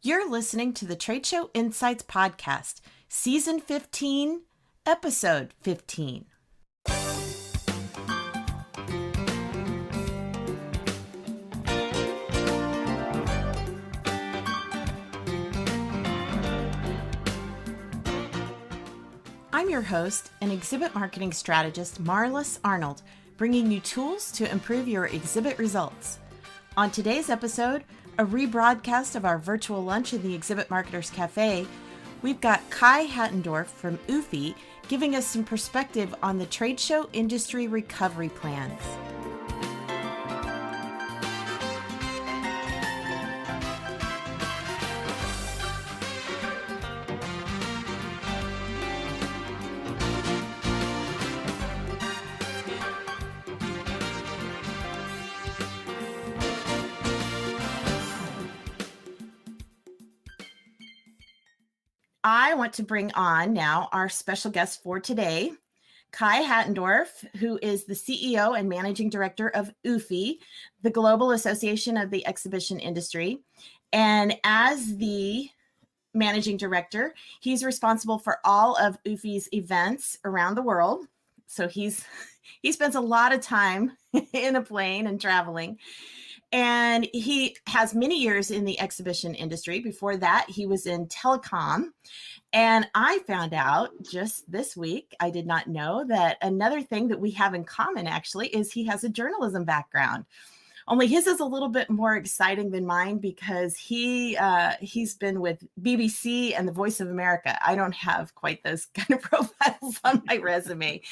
You're listening to the Trade Show Insights Podcast, Season 15, Episode 15. I'm your host and exhibit marketing strategist, Marlis Arnold, bringing you tools to improve your exhibit results. On today's episode, a rebroadcast of our virtual lunch in the Exhibit Marketers Cafe, we've got Kai Hattendorf from UFI giving us some perspective on the trade show industry recovery plans. I want to bring on now our special guest for today, Kai Hattendorf, who is the CEO and Managing Director of UFI, the Global Association of the Exhibition Industry. And as the Managing Director, he's responsible for all of UFI's events around the world. So he spends a lot of time in a plane and traveling. And he has many years in the exhibition industry. Before that, he was in telecom. And I found out just this week, I did not know, that another thing that we have in common actually is he has a journalism background. Only his is a little bit more exciting than mine because he's been with BBC and the Voice of America. I don't have quite those kind of profiles on my resume.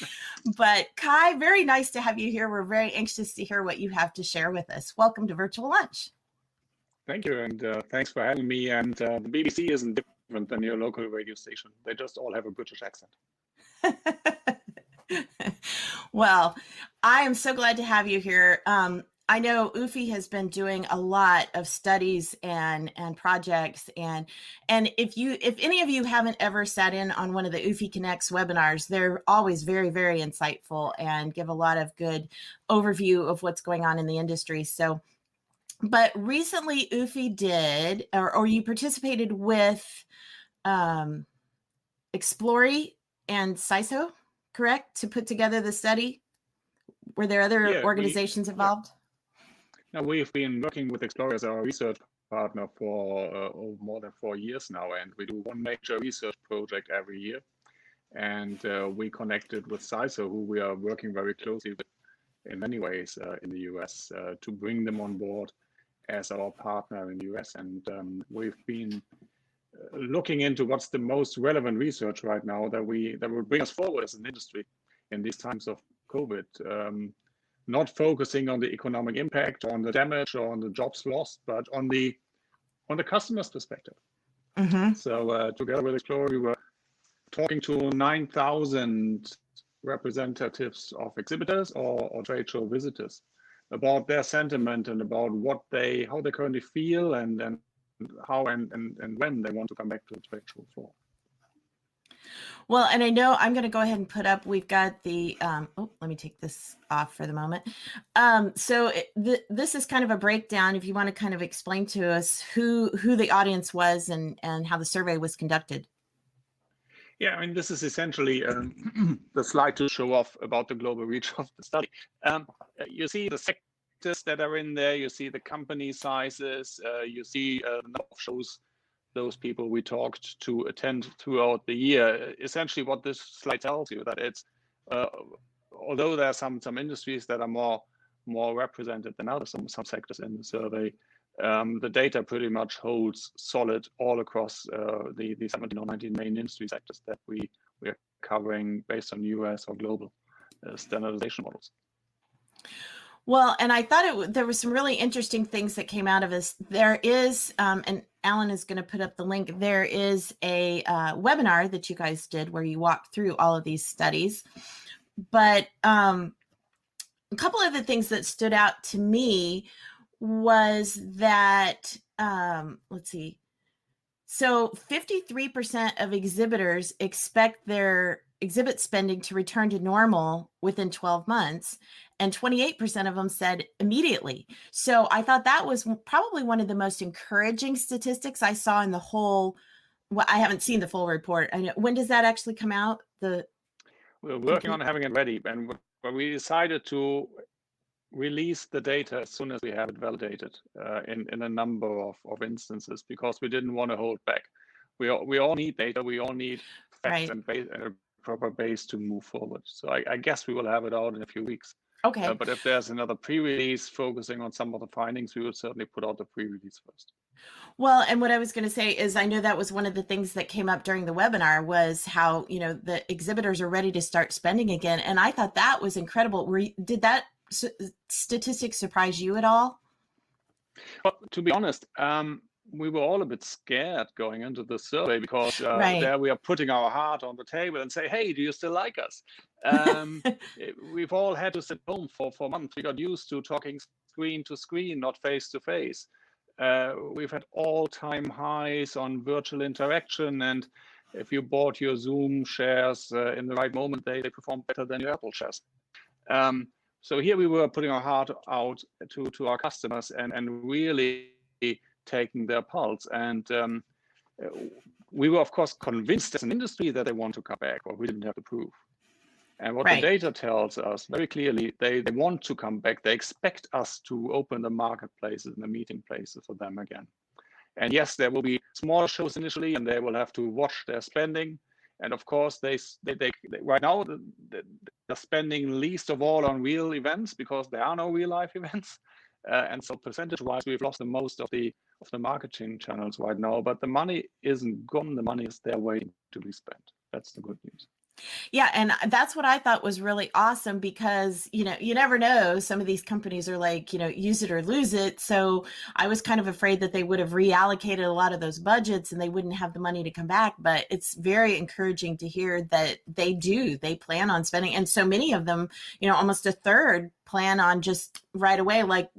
But Kai, very nice to have you here. We're very anxious to hear what you have to share with us. Welcome to Virtual Lunch. Thank you, and thanks for having me. And the BBC isn't different than your local radio station. They just all have a British accent. Well, I am so glad to have you here. I know UFI has been doing a lot of studies and projects, and if any of you haven't ever sat in on one of the UFI Connects webinars, they're always very, very insightful and give a lot of good overview of what's going on in the industry. So, but recently UFI did, or you participated with Explori and CISO, correct, to put together the study? Were there other organizations involved? Now, we've been working with Explori as our research partner for more than 4 years now, and we do one major research project every year. And we connected with CISO, who we are working very closely with in many ways in the US, to bring them on board as our partner in the US. And we've been looking into what's the most relevant research right now that will bring us forward as an industry in these times of COVID. Not focusing on the economic impact, on the damage, or on the jobs lost, but on the customer's perspective. Mm-hmm. So together with Explore, we were talking to 9,000 representatives of exhibitors or trade show visitors about their sentiment and about how they currently feel and how and when they want to come back to the trade show floor. Well, and I know I'm going to go ahead and put up, we've got the, let me take this off for the moment. So this is kind of a breakdown, if you want to kind of explain to us who the audience was and how the survey was conducted. Yeah, I mean, this is essentially the slide to show off about the global reach of the study. You see the sectors that are in there, you see the company sizes, you see the number of shows those people we talked to attend throughout the year. Essentially what this slide tells you, that it's, although there are some industries that are more represented than others, some sectors in the survey, the data pretty much holds solid all across the 17 or 19 main industry sectors that we are covering based on US or global standardization models. Well, and I thought there were some really interesting things that came out of this. There is, and Alan is going to put up the link, there is a webinar that you guys did where you walked through all of these studies. But a couple of the things that stood out to me was that, let's see, so 53% of exhibitors expect their exhibit spending to return to normal within 12 months, and 28% of them said immediately. So I thought that was probably one of the most encouraging statistics I saw in the whole. Well, I haven't seen the full report. I know, when does that actually come out? We're working on Complete. having it ready, and we decided to release the data as soon as we have it validated in a number of instances, because we didn't want to hold back. We all need data. We all need facts Right. and a proper base to move forward. So I guess we will have it out in a few weeks. Okay. But if there's another pre-release focusing on some of the findings, we will certainly put out the pre-release first. Well, and what I was going to say is I know that was one of the things that came up during the webinar was how, the exhibitors are ready to start spending again. And I thought that was incredible. Did that statistic surprise you at all? Well, to be honest, we were all a bit scared going into the survey because Right. there we are putting our heart on the table and say, hey, do you still like us? We've all had to sit home for months. We got used to talking screen to screen, not face to face. We've had all-time highs on virtual interaction, and if you bought your Zoom shares in the right moment, they performed better than your Apple shares. So here we were putting our heart out to our customers and really taking their pulse. And we were, of course, convinced as an industry that they want to come back, or we didn't have to prove. And what Right. the data tells us very clearly, they want to come back. They expect us to open the marketplaces and the meeting places for them again. And yes, there will be smaller shows initially, and they will have to watch their spending. And of course, they right now they're spending least of all on real events because there are no real life events. And so percentage-wise, we've lost the most of the marketing channels right now. But the money isn't gone. The money is there waiting to be spent. That's the good news. Yeah, and that's what I thought was really awesome because, you never know. Some of these companies are like, use it or lose it. So I was kind of afraid that they would have reallocated a lot of those budgets and they wouldn't have the money to come back. But it's very encouraging to hear that they plan on spending. And so many of them, almost a third plan on just right away, like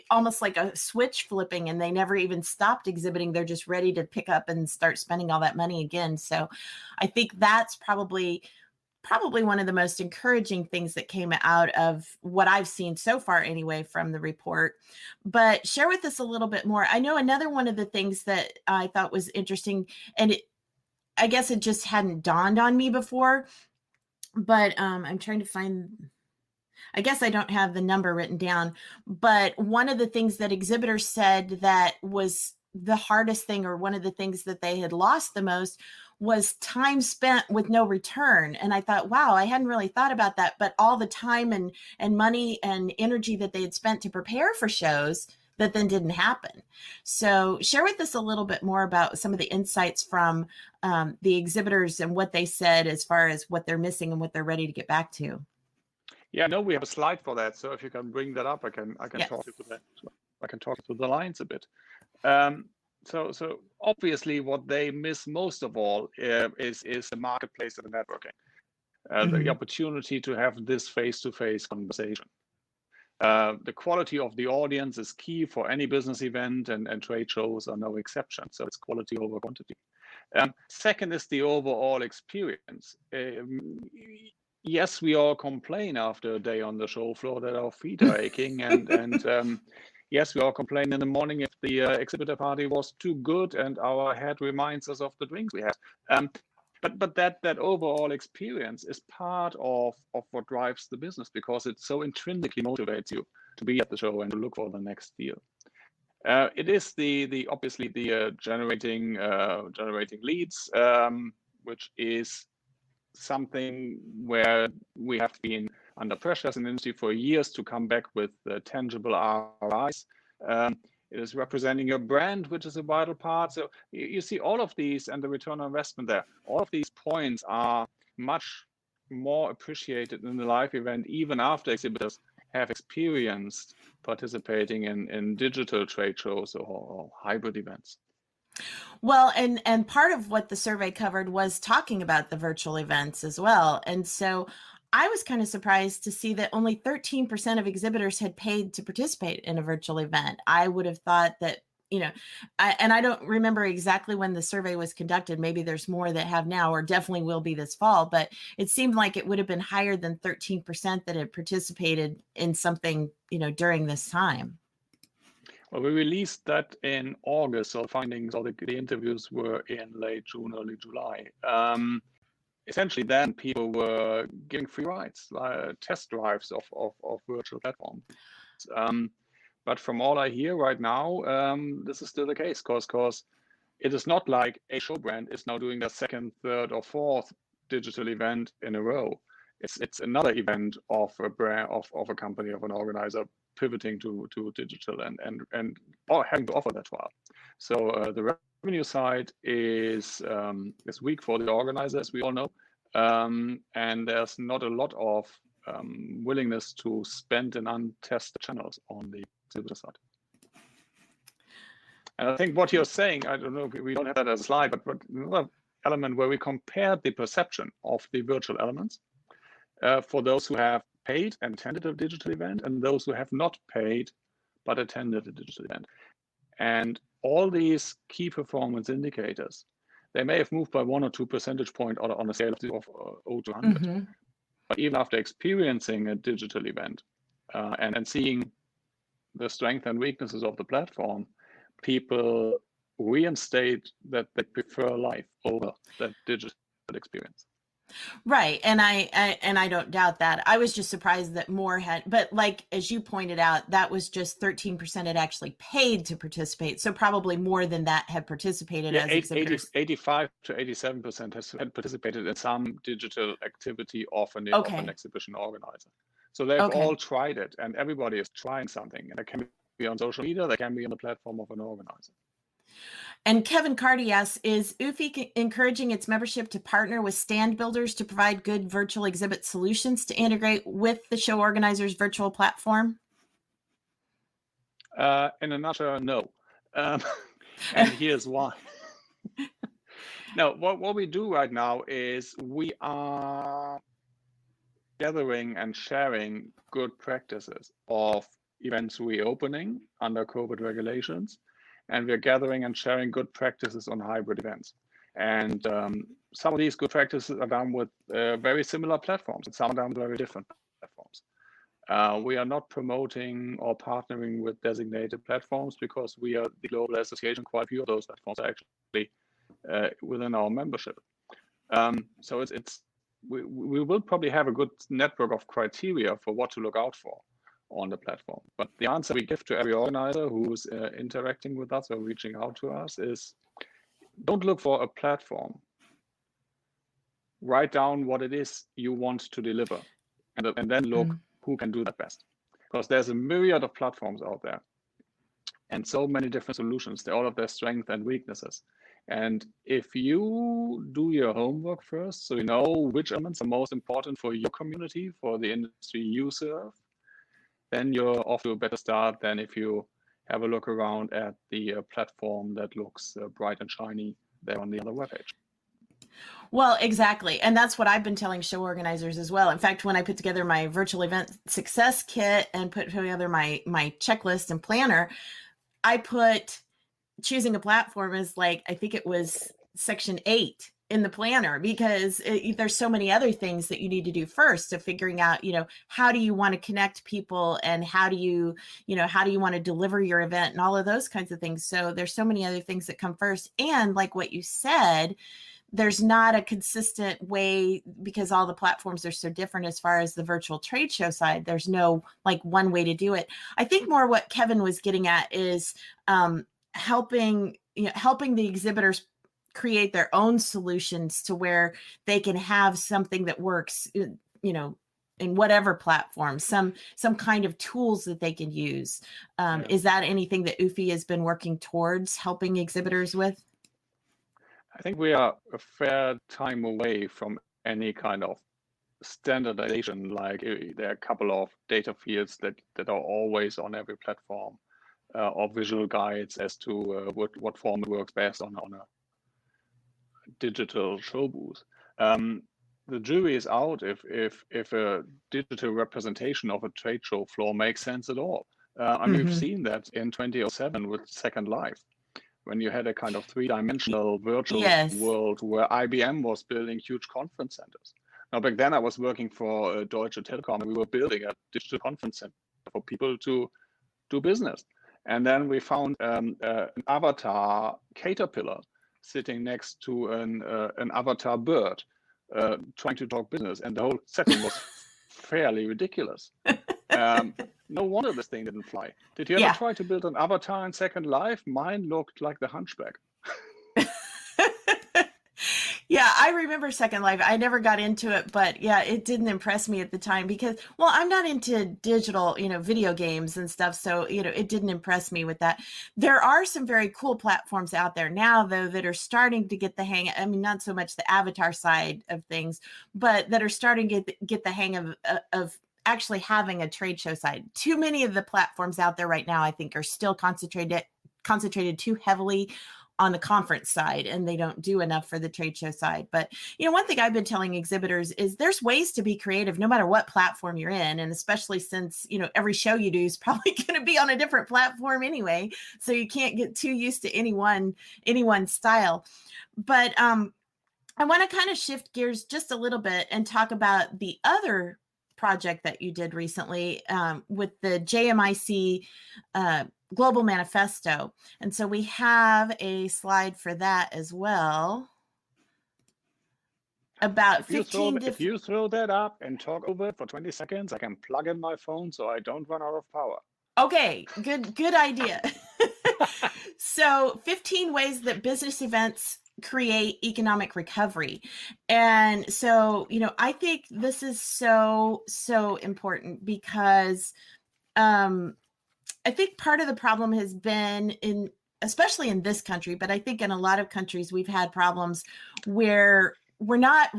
almost like a switch flipping, and they never even stopped exhibiting. They're just ready to pick up and start spending all that money again. So I think that's probably one of the most encouraging things that came out of what I've seen so far anyway from the report. But share with us a little bit more. I know another one of the things that I thought was interesting, and I guess it just hadn't dawned on me before, but I'm trying to find, I guess I don't have the number written down, but one of the things that exhibitors said that was the hardest thing, or one of the things that they had lost the most, was time spent with no return. And I thought, wow, I hadn't really thought about that, but all the time and money and energy that they had spent to prepare for shows that then didn't happen. So share with us a little bit more about some of the insights from the exhibitors and what they said as far as what they're missing and what they're ready to get back to. Yeah, no, we have a slide for that. So if you can bring that up, I can Yes. talk to that. I can talk to the lines a bit. So obviously, what they miss most of all is the marketplace and the networking, the opportunity to have this face-to-face conversation. The quality of the audience is key for any business event, and trade shows are no exception. So it's quality over quantity. Second is the overall experience. Yes, we all complain after a day on the show floor that our feet are aching, and yes, we all complain in the morning if the exhibitor party was too good and our head reminds us of the drinks we had. But that overall experience is part of what drives the business, because it so intrinsically motivates you to be at the show and to look for the next deal. It is obviously the generating leads, which is something where we have been under pressure as an industry for years to come back with tangible ROIs. It is representing your brand, which is a vital part. So you see all of these and the return on investment there. All of these points are much more appreciated in the live event, even after exhibitors have experienced participating in digital trade shows or hybrid events. Well, and part of what the survey covered was talking about the virtual events as well. And so I was kind of surprised to see that only 13% of exhibitors had paid to participate in a virtual event. I would have thought that and I don't remember exactly when the survey was conducted. Maybe there's more that have now, or definitely will be this fall, but it seemed like it would have been higher than 13% that had participated in something, during this time. Well, we released that in August, so findings or the interviews were in late June, early July. Essentially, then people were giving free rides, test drives of virtual platforms. But from all I hear right now, this is still the case, because it is not like a show brand is now doing their second, third, or fourth digital event in a row. It's another event of a brand, of a company, of an organizer pivoting to digital and having to offer that to us. So the revenue side is weak for the organizer, as we all know, and there's not a lot of willingness to spend in untested channels on the exhibitor side. And I think what you're saying, I don't know, we don't have that as a slide, but another element where we compared the perception of the virtual elements for those who have paid and attended a digital event and those who have not paid but attended a digital event. And all these key performance indicators, they may have moved by 1 or 2 percentage points on a scale of 0 to 100. Mm-hmm. But even after experiencing a digital event and seeing the strengths and weaknesses of the platform, people reinstate that they prefer live over that digital experience. Right. And I don't doubt that. I was just surprised that more had, but like, as you pointed out, that was just 13% had actually paid to participate. So probably more than that had participated as exhibitors. 85 to 87% had participated in some digital activity of an exhibition organizer. So they've all tried it, and everybody is trying something. And it can be on social media, they can be on the platform of an organizer. And Kevin Carty asks, is UFI encouraging its membership to partner with stand builders to provide good virtual exhibit solutions to integrate with the show organizer's virtual platform? In a nutshell, no. And here's why. No, what we do right now is we are gathering and sharing good practices of events reopening under COVID regulations. And we're gathering and sharing good practices on hybrid events. And some of these good practices are done with very similar platforms, and some are done with very different platforms. We are not promoting or partnering with designated platforms because we are the global association. Quite a few of those platforms are actually within our membership. So we will probably have a good network of criteria for what to look out for on the platform. But the answer we give to every organizer who's interacting with us or reaching out to us is, don't look for a platform. Write down what it is you want to deliver, and then look who can do that best. Because there's a myriad of platforms out there and so many different solutions. They all have their strengths and weaknesses. And if you do your homework first, so you know which elements are most important for your community, for the industry you serve, then you're off to a better start than if you have a look around at the platform that looks bright and shiny there on the other webpage. Well, exactly. And that's what I've been telling show organizers as well. In fact, when I put together my virtual event success kit and put together my checklist and planner, I put choosing a platform as like, I think it was section 8 in the planner, because there's so many other things that you need to do first of figuring out, how do you want to connect people, and how do you want to deliver your event, and all of those kinds of things. So there's so many other things that come first. And like what you said, there's not a consistent way, because all the platforms are so different as far as the virtual trade show side. There's no like one way to do it. I think more what Kevin was getting at is helping the exhibitors create their own solutions to where they can have something that works, in whatever platform, some kind of tools that they can use. Is that anything that UFI has been working towards helping exhibitors with? I think we are a fair time away from any kind of standardization. Like there are a couple of data fields that are always on every platform, or visual guides as to what format works best on a digital show booth. The jury is out if a digital representation of a trade show floor makes sense at all. I mean, we've seen that in 2007 with Second Life, when you had a kind of three-dimensional virtual Yes. world where IBM was building huge conference centers. Now, back then I was working for Deutsche Telekom, and we were building a digital conference center for people to do business. And then we found an avatar caterpillar sitting next to an avatar bird trying to talk business, and the whole setting was fairly ridiculous. No wonder this thing didn't fly. Did you ever Yeah. try to build an avatar in Second Life? Mine looked like the Hunchback. Yeah, I remember Second Life. I never got into it, but yeah, it didn't impress me at the time because, well, I'm not into digital, video games and stuff. So, it didn't impress me with that. There are some very cool platforms out there now, though, that are starting to get the hang. I mean, not so much the avatar side of things, but that are starting to get the hang of actually having a trade show side. Too many of the platforms out there right now, I think, are still concentrated too heavily on the conference side, and they don't do enough for the trade show side. But, one thing I've been telling exhibitors is there's ways to be creative no matter what platform you're in. And especially since, every show you do is probably going to be on a different platform anyway. So you can't get too used to any one style. But I want to kind of shift gears just a little bit and talk about the other project that you did recently with the JMIC Global Manifesto. And so we have a slide for that as well. About 15 If you throw that up and talk over it for 20 seconds, I can plug in my phone so I don't run out of power. Okay, good idea. So 15 ways that business events create economic recovery. And so, I think this is so important because I think part of the problem has been especially in this country, but I think in a lot of countries, we've had problems where we're not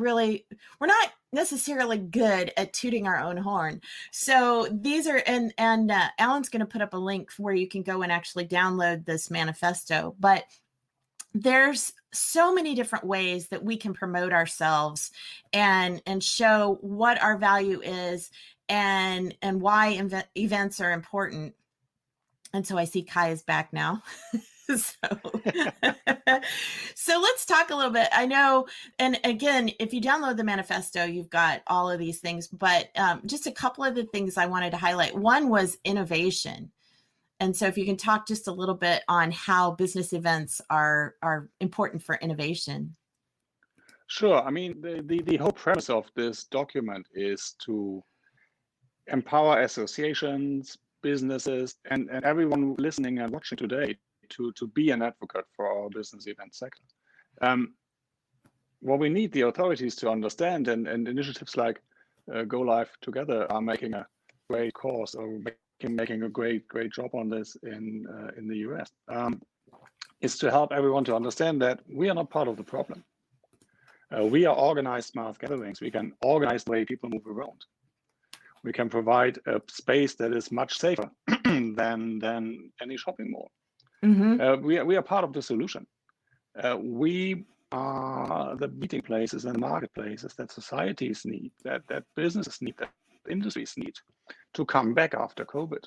necessarily good at tooting our own horn. So these are, and Alan's going to put up a link where you can go and actually download this manifesto, but there's so many different ways that we can promote ourselves and show what our value is and why events are important. And so I see Kai is back now. So let's talk a little bit. I know, and again, if you download the manifesto, you've got all of these things, but just a couple of the things I wanted to highlight. One was innovation. And so if you can talk just a little bit on how business events are important for innovation. Sure. I mean, the whole premise of this document is to empower associations, businesses, and everyone listening and watching today to be an advocate for our business event sector. What we need the authorities to understand, and initiatives like Go Live Together are making a great course or making a great job on this in the US, is to help everyone to understand that we are not part of the problem. We are organized mass gatherings. We can organize the way people move around. We can provide a space that is much safer than any shopping mall. Mm-hmm. We are part of the solution. We are the meeting places and marketplaces that societies need, that businesses need, that industries need to come back after COVID,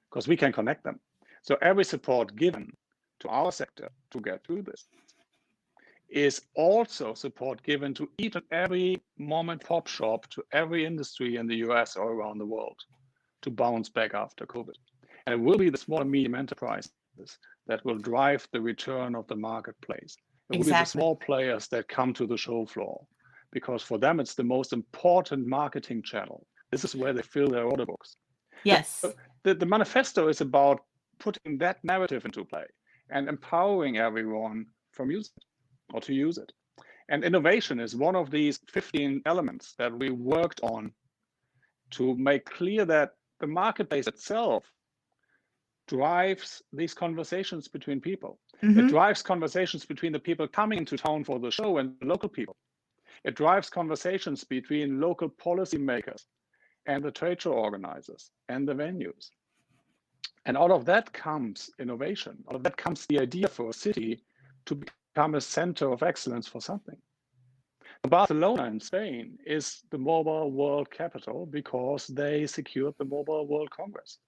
because we can connect them. So every support given to our sector to get through this is also support given to each and every mom and pop shop, to every industry in the US or around the world to bounce back after COVID. And it will be the small and medium enterprises that will drive the return of the marketplace. It will be the small players that come to the show floor, because for them, it's the most important marketing channel. This is where they fill their order books. Yes. The manifesto is about putting that narrative into play and empowering everyone from using it or to use it. And innovation is one of these 15 elements that we worked on to make clear that the marketplace itself drives these conversations between people. Mm-hmm. It drives conversations between the people coming into town for the show and the local people. It drives conversations between local policymakers and the trade show organizers and the venues. And out of that comes innovation. Out of that comes the idea for a city to become a center of excellence for something. Barcelona in Spain is the Mobile World Capital because they secured the Mobile World Congress.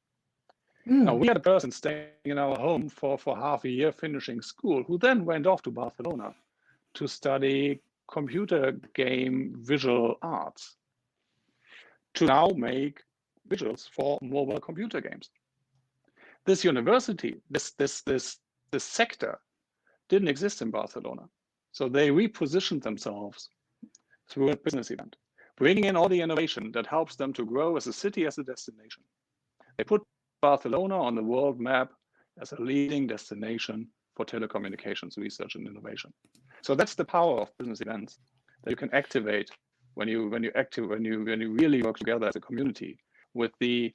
Now, we had a person staying in our home for half a year, finishing school, who then went off to Barcelona to study computer game visual arts, to now make visuals for mobile computer games. This university, this sector didn't exist in Barcelona. So they repositioned themselves through a business event, bringing in all the innovation that helps them to grow as a city, as a destination. They put Barcelona on the world map as a leading destination for telecommunications research and innovation. So that's the power of business events that you can activate when you really work together as a community with the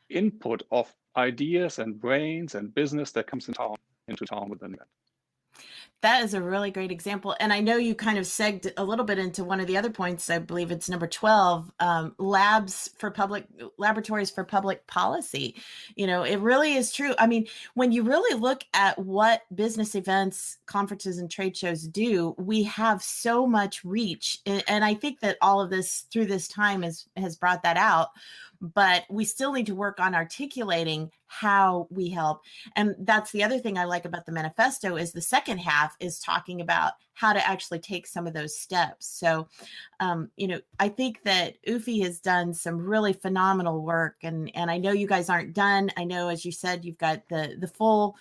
input of ideas and brains and business that comes into town with an event. That is a really great example. And I know you kind of segged a little bit into one of the other points. I believe it's number 12, laboratories for public policy. You know, it really is true. I mean, when you really look at what business events, conferences, and trade shows do, we have so much reach. And I think that all of this through this time has brought that out. But we still need to work on articulating how we help. And that's the other thing I like about the manifesto is the second half is talking about how to actually take some of those steps. So, you know, I think that UFI has done some really phenomenal work. And I know you guys aren't done. I know, as you said, you've got the full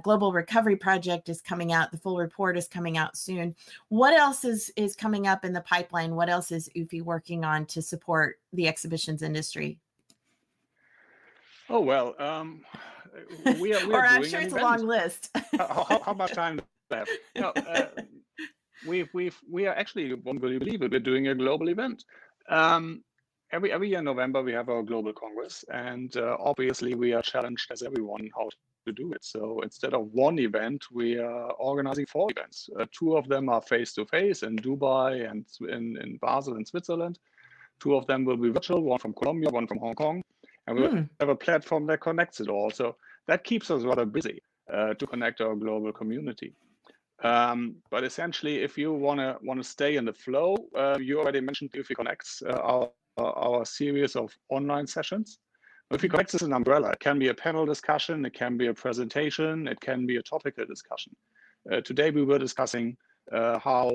global recovery project is coming out. The full report is coming out soon. What else is coming up in the pipeline? What else is UFI working on to support the exhibitions industry? Oh, well, we are or I'm doing sure an it's event. a long list. how much time left? No, we are actually, you won't really believe it, we're doing a global event. Every year in November, we have our global congress, and obviously we are challenged as everyone how to do it. So instead of one event, we are organizing 4 events. 2 of them are face-to-face in Dubai and in Basel in Switzerland. 2 of them will be virtual, one from Colombia, one from Hong Kong. And we have a platform that connects it all. So that keeps us rather busy to connect our global community. But essentially, if you want to stay in the flow, you already mentioned UFI Connects, our series of online sessions. UFI Connects is an umbrella. It can be a panel discussion, it can be a presentation, it can be a topical discussion. Today we were discussing how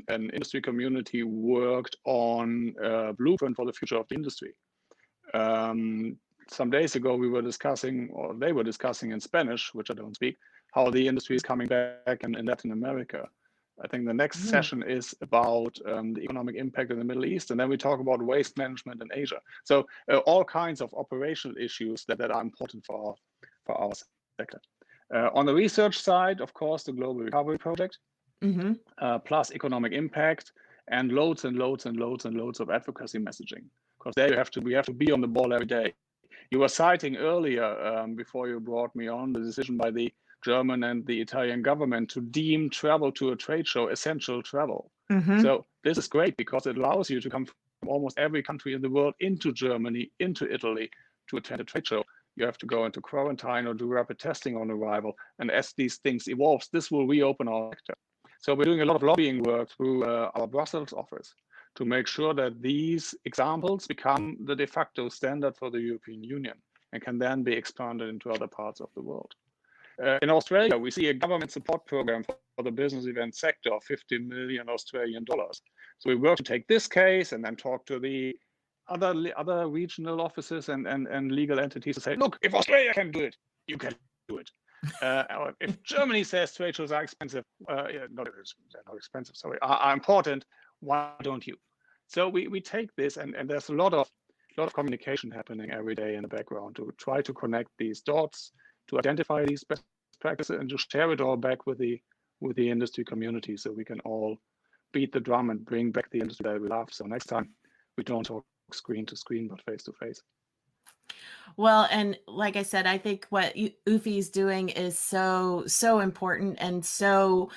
an industry community worked on a blueprint for the future of the industry. Some days ago, we were discussing, or they were discussing in Spanish, which I don't speak, how the industry is coming back in Latin America. I think the next session is about the economic impact in the Middle East, and then we talk about waste management in Asia. So all kinds of operational issues that are important for our sector. On the research side, of course, the Global Recovery Project, plus economic impact, and loads and loads and loads and loads of advocacy messaging. Because there we have to be on the ball every day. You were citing earlier, before you brought me on, the decision by the German and the Italian government to deem travel to a trade show essential travel. So this is great because it allows you to come from almost every country in the world into Germany, into Italy to attend a trade show. You have to go into quarantine or do rapid testing on arrival. And as these things evolve, this will reopen our sector. So we're doing a lot of lobbying work through our Brussels office to make sure that these examples become the de facto standard for the European Union and can then be expanded into other parts of the world. In Australia, we see a government support program for the business event sector of 50 million Australian dollars. So we work to take this case and then talk to the other regional offices and legal entities to say, look, if Australia can do it, you can do it. If Germany says trade shows are expensive, they're not expensive, sorry, are important, why don't you? So we take this, and there's a lot of communication happening every day in the background to try to connect these dots, to identify these best practices, and to share it all back with the industry community, so we can all beat the drum and bring back the industry that we love. So next time we don't talk screen to screen, but face to face. Well, and like I said, I think what UFI is doing is so important and so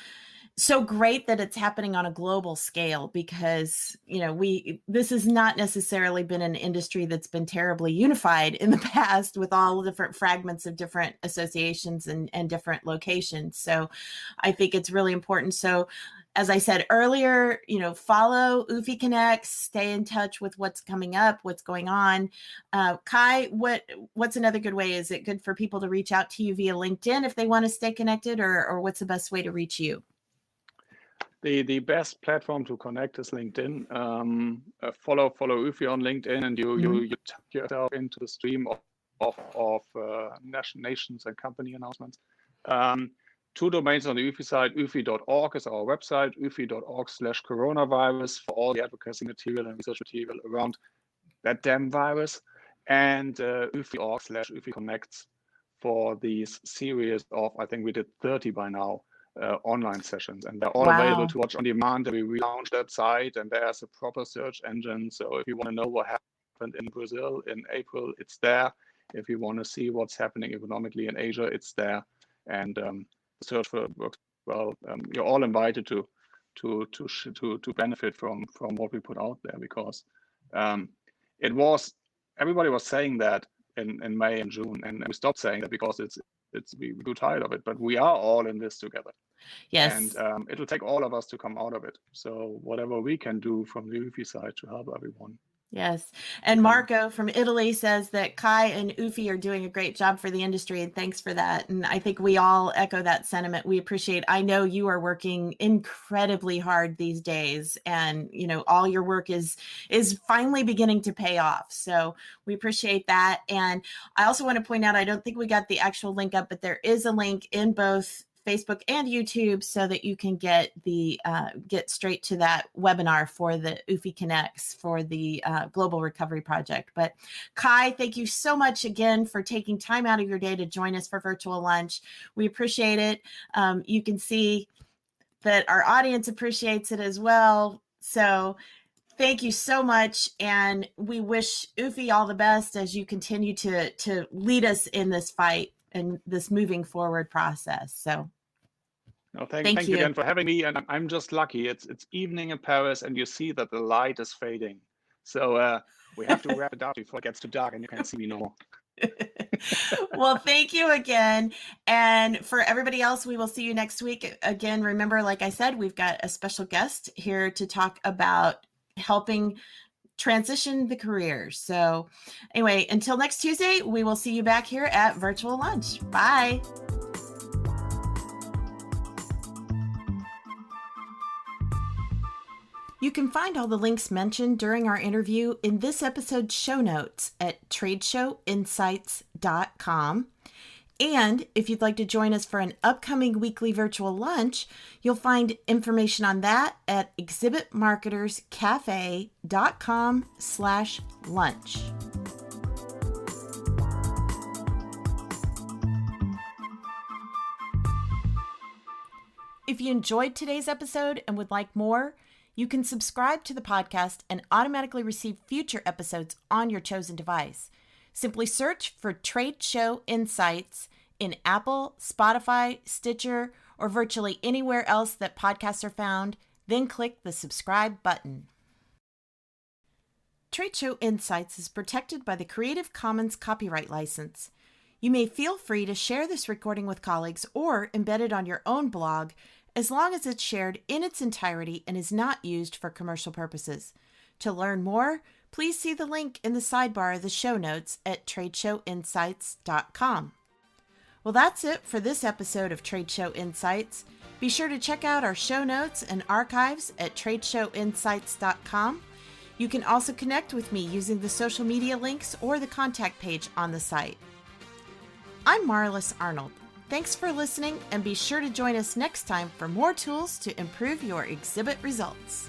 great that it's happening on a global scale, because, you know, this has not necessarily been an industry that's been terribly unified in the past with all the different fragments of different associations and different locations. So I think it's really important. So as I said earlier, follow UFI Connects, stay in touch with what's coming up, what's going on. Kai, what's another good way? Is it good for people to reach out to you via LinkedIn if they want to stay connected, or what's the best way to reach you? The best platform to connect is LinkedIn. Follow UFI on LinkedIn, and you tuck yourself into the stream of nations and company announcements. 2 domains on the UFI side. UFI.org is our website. UFI.org/coronavirus for all the advocacy material and research material around that damn virus, and UFI.org/UFI Connects for these series of, I think we did 30 by now, online sessions, and they're all available to watch on demand. We relaunched that site, and there's a proper search engine. So if you want to know what happened in Brazil in April, it's there. If you want to see what's happening economically in Asia, it's there. And the search for it works well. You're all invited to benefit from what we put out there, because everybody was saying that in May and June, and we stopped saying that because we grew tired of it. But we are all in this together. Yes. And it'll take all of us to come out of it. So whatever we can do from the UFI side to help everyone. Yes. And Marco from Italy says that Kai and UFI are doing a great job for the industry, and thanks for that. And I think we all echo that sentiment. We appreciate, I know you are working incredibly hard these days, and all your work is finally beginning to pay off. So we appreciate that. And I also want to point out, I don't think we got the actual link up, but there is a link in both Facebook and YouTube so that you can get straight to that webinar for the UFI Connects for the Global Recovery Project. But Kai, thank you so much again for taking time out of your day to join us for virtual lunch. We appreciate it. You can see that our audience appreciates it as well. So thank you so much. And we wish UFI all the best as you continue to lead us in this fight and this moving forward process. So thank you again for having me. And I'm just lucky. It's evening in Paris, and you see that the light is fading. So we have to wrap it up before it gets too dark and you can't see me no more. Well, thank you again. And for everybody else, we will see you next week. Again, remember, like I said, we've got a special guest here to talk about helping transition the careers. So anyway, until next Tuesday, we will see you back here at Virtual Lunch. Bye. You can find all the links mentioned during our interview in this episode's show notes at tradeshowinsights.com. And if you'd like to join us for an upcoming weekly virtual lunch, you'll find information on that at exhibitmarketerscafe.com/lunch. If you enjoyed today's episode and would like more, you can subscribe to the podcast and automatically receive future episodes on your chosen device. Simply search for Trade Show Insights in Apple, Spotify, Stitcher, or virtually anywhere else that podcasts are found, then click the subscribe button. Trade Show Insights is protected by the Creative Commons copyright license. You may feel free to share this recording with colleagues or embed it on your own blog, as long as it's shared in its entirety and is not used for commercial purposes. To learn more, please see the link in the sidebar of the show notes at tradeshowinsights.com. Well, that's it for this episode of Trade Show Insights. Be sure to check out our show notes and archives at tradeshowinsights.com. You can also connect with me using the social media links or the contact page on the site. I'm Marlis Arnold. Thanks for listening, and be sure to join us next time for more tools to improve your exhibit results.